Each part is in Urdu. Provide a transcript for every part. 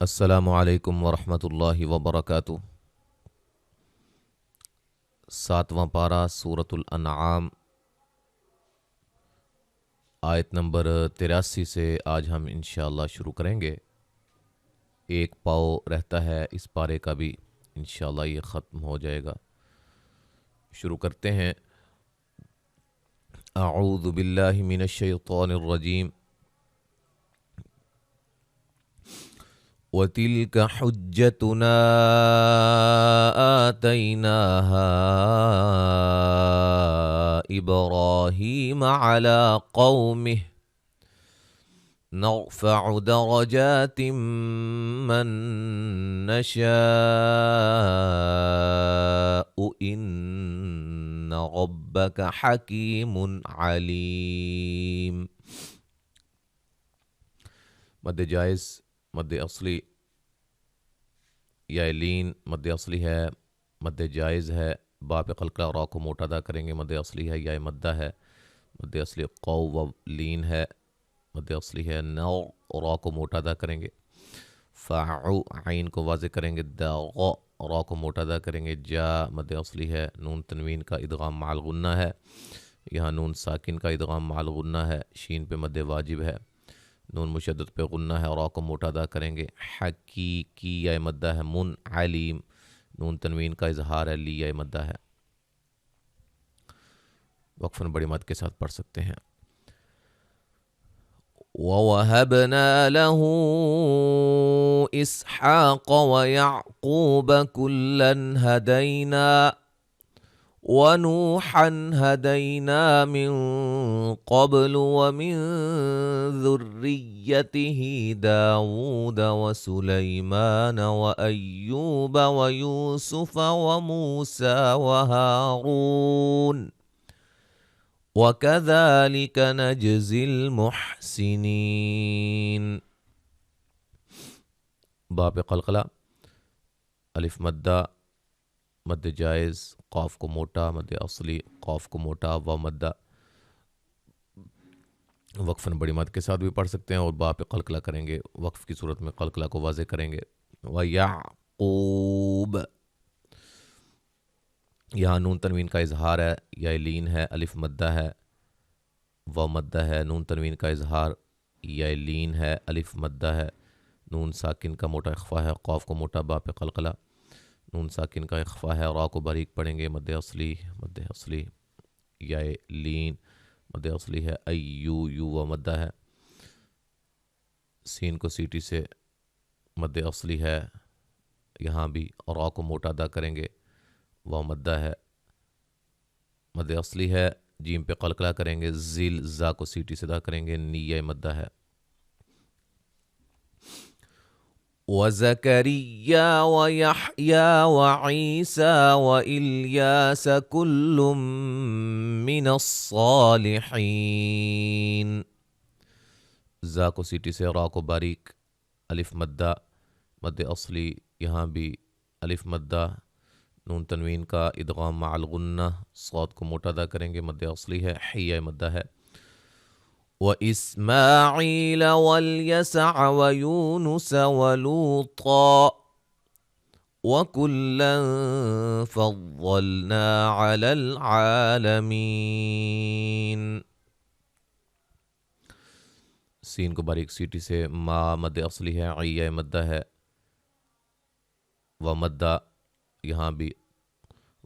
السلام علیکم ورحمۃ اللہ وبرکاتہ۔ ساتواں پارہ سورۃ الانعام، آیت نمبر 83 سے آج ہم انشاءاللہ شروع کریں گے۔ ایک پاؤ رہتا ہے اس پارے کا بھی، انشاءاللہ یہ ختم ہو جائے گا۔ شروع کرتے ہیں۔ اعوذ باللہ من الشیطان الرجیم۔ وَتِلْكَ حُجَّتُنَا آتَيْنَاهَا إِبْرَاهِيمَ عَلَى قَوْمِهِ نَرْفَعُ دَرَجَاتٍ مَّن نَّشَاءُ إِنَّ رَبَّكَ حَكِيمٌ عَلِيمٌ۔ مد جائز، مد اصلی یا لین مد اصلی ہے، مد جائز ہے، با پہ قلقلہ را کو موٹا ادا کریں گے، مد اصلی ہے، یا مدہ ہے، مد اصلی قو و لین ہے، مد اصلی ہے، نو را کو موٹا ادا کریں گے، فعو عین کو واضح کریں گے، دا غ را کو موٹا ادا کریں گے، جا مد اصلی ہے، نون تنوین کا ادغام مع الغنہ ہے، یہاں نون ساکن کا ادغام مع الغنہ ہے، شین پہ مد واجب ہے، نون مشدد پہ غنہ ہے، را کو موٹا ادا کریں گے، حقیقی یا مدہ ہے، من علیم، نون تنوین کا اظہار ہے، لی یا مدہ ہے۔ وقفاً بڑی مد کے ساتھ پڑھ سکتے ہیں۔ وَوَهَبْنَا لَهُ إِسْحَاقَ وَيَعْقُوبَ كُلًّا هَدَيْنَا وَنُوحًا هَدَيْنَا مِن قَبْلُ وَمِن ذُرِّيَّتِهِ دَاوُودَ وَسُلَيْمَانَ وَأَيُّوبَ وَيُوسُفَ وَمُوسَى وَهَارُونَ وَكَذَلِكَ نَجْزِي الْمُحْسِنِينَ۔ با پہ قلقلہ، الف مدہ، مد جائز، قاف کو موٹا، مد اصلی، قاف کو موٹا، و مدہ۔ وقفاً بڑی مد کے ساتھ بھی پڑھ سکتے ہیں، اور با پہ قلقلہ کریں گے، وقف کی صورت میں قلقلہ کو واضح کریں گے۔ وَيَعْقُوبَ، یہاں نون تنوین کا اظہار ہے، یا لین ہے، الف مدہ ہے، و مدہ ہے، نون تنوین کا اظہار، یا لین ہے، الف مدہ ہے، نون ساکن کا موٹا اخفا ہے، قاف کو موٹا، با پہ قلقلہ، نون ساکن کا اخفا ہے، را کو باریک پڑھیں گے، مد اصلی، یا لین، مد اصلی ہے، ایو، یو و مدہ ہے، سین کو سیٹی سے مد اصلی ہے، یہاں بھی را کو موٹا ادا کریں گے، و مدہ ہے، مد اصلی ہے، جیم پہ قلقلہ کریں گے، ذیل، زا کو سیٹی سے ادا کریں گے، نیہ مدہ ہے۔ وَزَكَرِيَّا وَيَحْيَا وَعِيسَى وَإِلْيَاسَ كُلٌّ مِّنَ الصَّالِحِينَ، زا کو سیٹی سے، را کو باریک، الف مدہ، مد اصلی، یہاں بھی الف مدہ، نون تنوین کا ادغام مع الغنہ، صاد کو موٹا ادا کریں گے، مد اصلی ہے، حیہ مدہ ہے۔ وَإِسْمَاعِيلَ وَالْيَسَعَ وَيُونُسَ وَلُوطًا وَكُلًّا فَضَّلْنَا عَلَى الْعَالَمِينَ، سین کو باریک سیٹی سے، ما مد اصلی ہے، عیہ مدہ ہے، و مدہ، یہاں بھی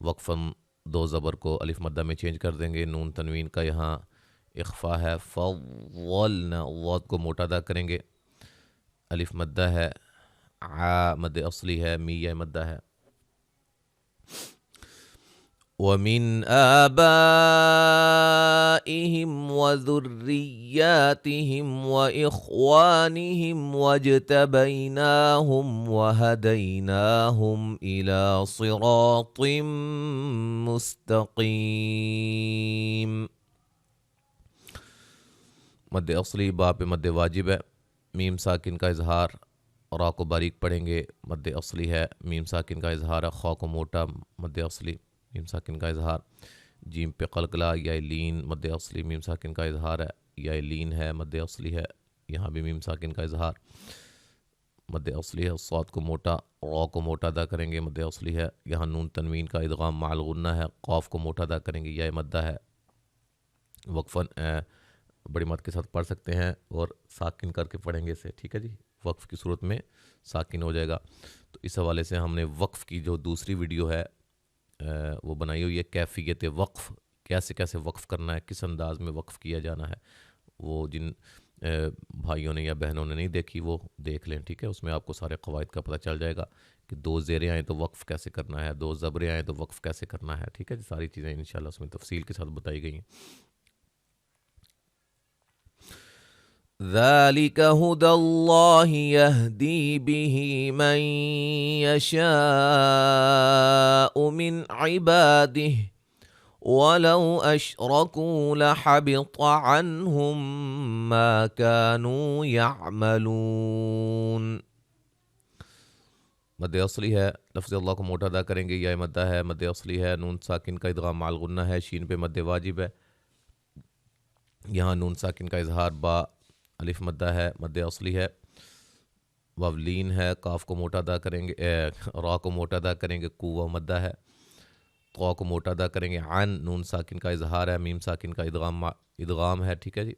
وقفاً دو زبر کو الف مدہ میں چینج کر دیں گے، نون تنوین کا یہاں اخفا ہے، فضلنا، واد کو موٹا ادا کریں گے، الف مدہ ہے، عا مد اصلی ہے، میہ مدہ ہے۔ وَمِنْ آبَائِهِمْ وَذُرِّيَّاتِهِمْ وَإِخْوَانِهِمْ وَاجْتَبَيْنَاهُمْ وَهَدَيْنَاهُمْ إِلَى صِرَاطٍ مُسْتَقِيمٍ، مد اصلی، با پہ مد واجب ہے، میم ساکن کا اظہار، را کو باریک پڑھیں گے، مد اصلی ہے، میم ساکن کا اظہار ہے، خا کو موٹا، مد اصلی، میم ساکن کا اظہار، جیم پہ قلقلہ، یا لین، مد اصلی، میم ساکن کا اظہار ہے، یا لین ہے، مد اصلی ہے، یہاں بھی میم ساکن کا اظہار، مد اصلی ہے، صاد کو موٹا، را کو موٹا ادا کریں گے، مد اصلی ہے، یہاں نون تنوین کا ادغام مع الغنہ ہے، قاف کو موٹا ادا کریں گے، یا مدہ ہے، وقفاً بڑی مد کے ساتھ پڑھ سکتے ہیں اور ساکن کر کے پڑھیں گے اسے، ٹھیک ہے جی، وقف کی صورت میں ساکن ہو جائے گا۔ تو اس حوالے سے ہم نے وقف کی جو دوسری ویڈیو ہے وہ بنائی ہوئی ہے، کیفیت وقف، کیسے کیسے وقف کرنا ہے، کس انداز میں وقف کیا جانا ہے، وہ جن بھائیوں نے یا بہنوں نے نہیں دیکھی وہ دیکھ لیں، ٹھیک ہے، اس میں آپ کو سارے قواعد کا پتہ چل جائے گا کہ دو زیریں آئیں تو وقف کیسے کرنا ہے، دو زبریں آئیں تو وقف کیسے کرنا ہے، ٹھیک ہے جی، ساری چیزیں انشاءاللہ اس میں تفصیل کے ساتھ بتائی گئی ہیں۔ ذَلِكَ هُدَى اللَّهِ يَهْدِي بِهِ مَن يَشَاءُ مِنْ عِبَادِهِ وَلَوْ أَشْرَكُوا لَحَبِطَ عَنْهُمْ مَا كَانُوا يَعْمَلُونَ۔ مد اصلی ہے، لفظ اللہ کو موٹا ادا کریں گے، یا مدہ ہے، مد اصلی ہے، نون ساکن کا ادغام مع الغنہ ہے، شین پہ مد واجب ہے، یہاں نون ساکن کا اظہار با الف مدہ ہے، مد اصلی ہے، واو لین ہے، کاف کو موٹا ادا کریں گے، را کو موٹا ادا کریں گے، کو واو مدہ ہے، طا کو موٹا ادا کریں گے، عن نون ساکن کا اظہار ہے، میم ساکن کا ادغام ہے، ٹھیک ہے جی،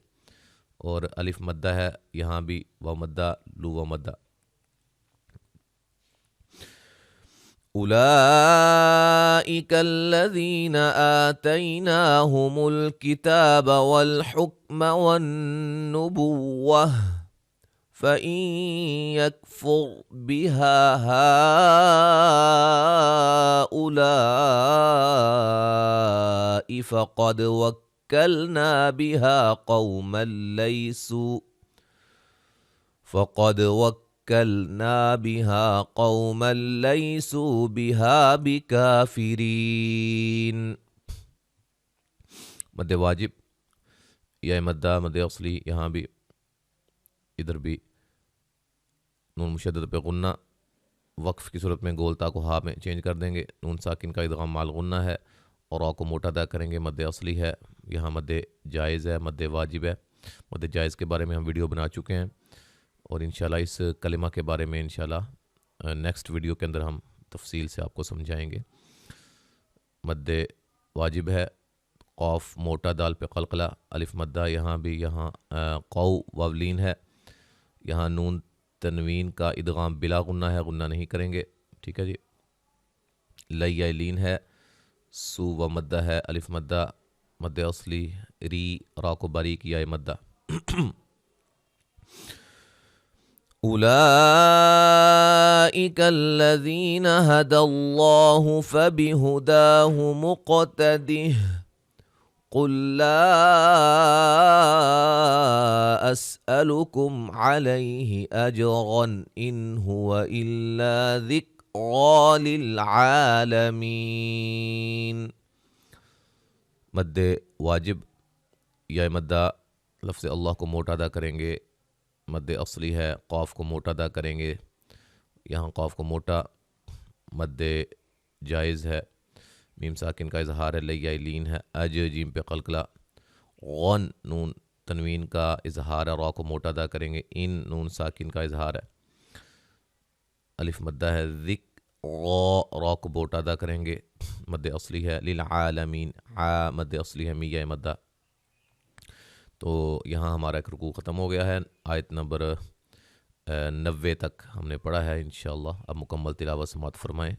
اور الف مدہ ہے، یہاں بھی واو مدہ، لو واو مدہ۔ أولئك الذين آتيناهم الكتاب والحكم والنبوة فإن يكفر بها هؤلاء فقد وكلنا بها قوما ليسوا بها بكافرين۔ مد واجب، یا مدہ، مد اصلی، یہاں بھی ادھر بھی نون مشدد پہ غنہ، وقف کی صورت میں گولتا کو ہا میں چینج کر دیں گے، نون ساکن کا ادغام مع الغنہ ہے، اور را کو موٹا ادا کریں گے، مد اصلی ہے، یہاں مد جائز ہے، مد واجب ہے، مد جائز کے بارے میں ہم ویڈیو بنا چکے ہیں، اور انشاءاللہ اس کلمہ کے بارے میں انشاءاللہ نیکسٹ ویڈیو کے اندر ہم تفصیل سے آپ کو سمجھائیں گے۔ مد واجب ہے، قوف موٹا دال پہ قلقلہ، الف مدہ، یہاں بھی، یہاں قو واولین ہے، یہاں نون تنوین کا ادغام بلا غنہ ہے، غنہ نہیں کریں گے، ٹھیک ہے جی، لین ہے، سو و مدہ ہے، الف مدہ، مد اصلی، ری، را کو باریک، یا مدہ۔ أولئك الذين هدى الله فبهداه مقتده قل لا أسألكم عليه أجرا إن هو إلا ذكرى للعالمين۔ مد واجب، یا مدہ، لفظ اللہ کو موٹا ادا کریں گے، مد اصلی ہے، قاف کو موٹا ادا کریں گے، یہاں قاف کو موٹا، مد جائز ہے، میم ساکن کا اظہار ہے، لین ہے، جیم پہ قلقلہ، غن نون تنوین کا اظہار ہے، را کو موٹا ادا کریں گے، ان نون ساکن کا اظہار ہے، الف مدہ ہے، را کو موٹا ادا کریں گے، مد اصلی ہے، للعالمین، مد اصلی ہے، یا مدہ۔ تو یہاں ہمارا ایک رکوع ختم ہو گیا ہے، آیت نمبر 90 تک ہم نے پڑھا ہے انشاءاللہ، اب مکمل تلاوت سماعت فرمائیں۔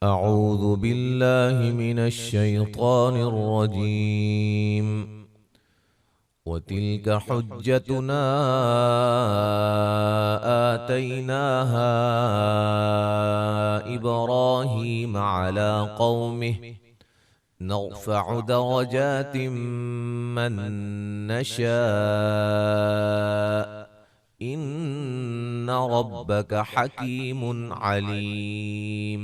أعوذ بالله من الشيطان الرجيم وتلك حجتنا آتيناها إبراهيم على قومه نرفع درجات من نشاء إن ربك حكيم عليم۔